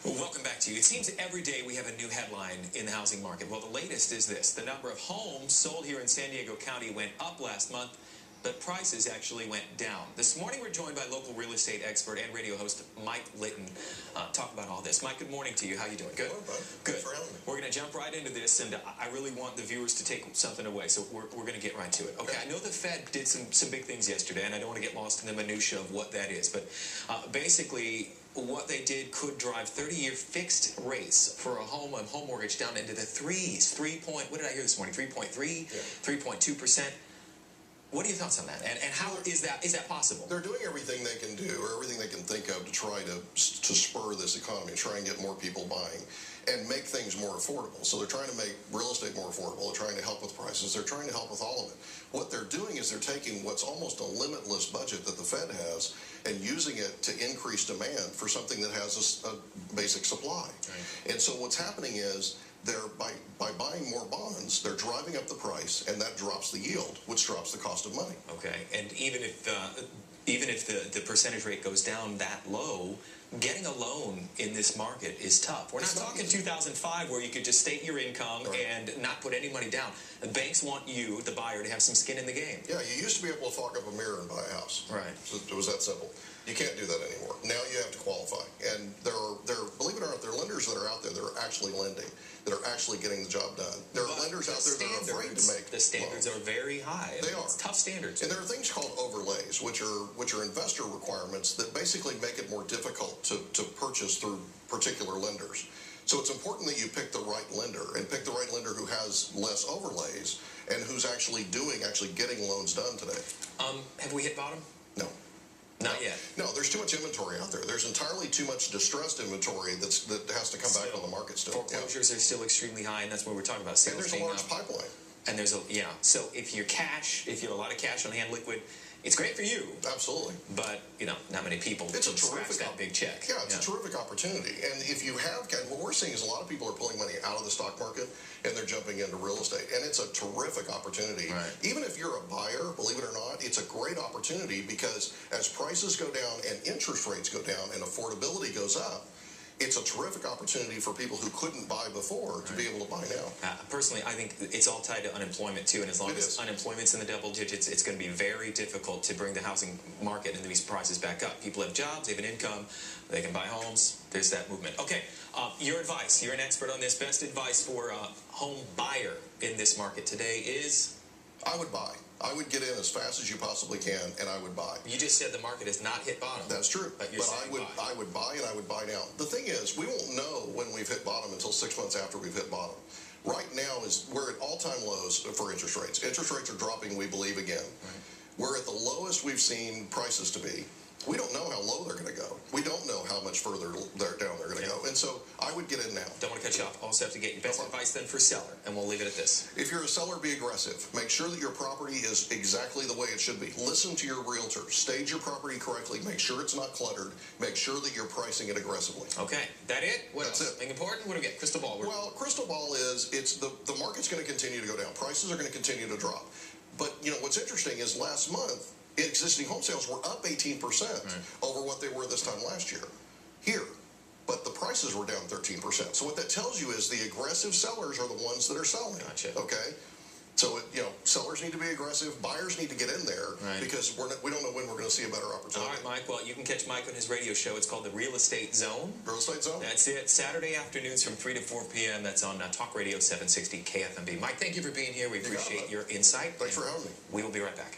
Well, welcome back to you. It seems every day we have a new headline in the housing market. Well, the latest is this. The number of homes sold here in San Diego County went up last month, but prices actually went down. This morning we're joined by local real estate expert and radio host Mike Litton. Talk about all this. Mike, good morning to you. How you doing? Good? Hello, bud. Good. Thanks for having me. We're going to jump right into this, and I really want the viewers to take something away, so we're going to get right to it. Okay, I know the Fed did some big things yesterday, and I don't want to get lost in the minutia of what that is, but basically what they did could drive 30-year fixed rates for a home mortgage down into the threes. What did I hear this morning? 3.3, 3.2%. What are your thoughts on that? And how is that possible? They're doing everything they can do, or everything they can think of, to try to spur this economy, try and get more people buying, and make things more affordable. So they're trying to make real estate more affordable. They're trying to help with prices. They're trying to help with all of it. What they're doing is they're taking what's almost a limitless budget that the Fed has and using it to increase demand for something that has a basic supply. Right. And so what's happening is they're by buying more bonds, they're driving up the price, and that drops the yield, which drops the cost of money. Okay, and even if the percentage rate goes down that low, getting a loan in this market is tough. We're not talking 2005 where you could just state your income and not put any money down. The banks want you, the buyer, to have some skin in the game. Yeah, you used to be able to fog up a mirror and buy a house. Right. So it was that simple. You can't do that anymore. Now you have to qualify. And there are, believe it or not, there are lenders that are out there that are actually lending, that are actually getting the job done. There are lenders out there that are afraid to make the standards loans. are very high. They are. It's tough standards. And there are things called overlays, which are investor requirements that basically make it more difficult to purchase through particular lenders. So it's important that you pick the right lender, and pick the right lender who has less overlays and who's actually getting loans done today. Have we hit bottom? No. Not yet. No, there's too much inventory out there. There's entirely too much distressed inventory that has to come back on the market still. Foreclosures are still extremely high, and that's what we're talking about. Sales and there's a large pipeline. And there's so if you have a lot of cash on hand, liquid, it's great for you. Absolutely. But, not many people can scratch that big check. Yeah, it's a terrific opportunity. And if you have, what we're seeing is a lot of people are pulling money out of the stock market and they're jumping into real estate. And it's a terrific opportunity. Right. Even if you're a buyer, believe it or not, it's a great opportunity, because as prices go down and interest rates go down and affordability goes up, it's a terrific opportunity for people who couldn't buy before to be able to buy now. Personally, I think it's all tied to unemployment, too. And as long as unemployment's in the double digits, it's going to be very difficult to bring the housing market and these prices back up. People have jobs, they have an income, they can buy homes. There's that movement. Okay, your advice. You're an expert on this. Best advice for a home buyer in this market today is? I would buy. I would get in as fast as you possibly can, and I would buy. You just said the market has not hit bottom. That's true. But I would buy, and I would buy now. The thing is, we won't know when we've hit bottom until 6 months after we've hit bottom. Right now we're at all-time lows for interest rates. Interest rates are dropping, we believe, again. Right. We're at the lowest we've seen prices to be. We don't know how low they're going to go. We don't know how much further down they're going to go. And so I would get in now. Don't want to cut you off. Also have to get your best advice then for seller, and we'll leave it at this. If you're a seller, be aggressive. Make sure that your property is exactly the way it should be. Listen to your realtor. Stage your property correctly. Make sure it's not cluttered. Make sure that you're pricing it aggressively. Okay. That it? That's it. Anything important? What do we get? Crystal ball. Well, crystal ball is the market's going to continue to go down. Prices are going to continue to drop. But, what's interesting is last month, existing home sales were up 18% over what they were this time last year here, but the prices were down 13%. So what that tells you is the aggressive sellers are the ones that are selling. Gotcha. Okay, so sellers need to be aggressive, buyers need to get in there, because we don't know when we're going to see a better opportunity. All right, Mike. Well, you can catch Mike on his radio show. It's called the Real Estate Zone. Real Estate Zone. That's it. Saturday afternoons from 3 to 4 p.m. That's on Talk Radio 760 KFMB. Mike, thank you for being here. We appreciate your insight. Thanks for having me. We will be right back.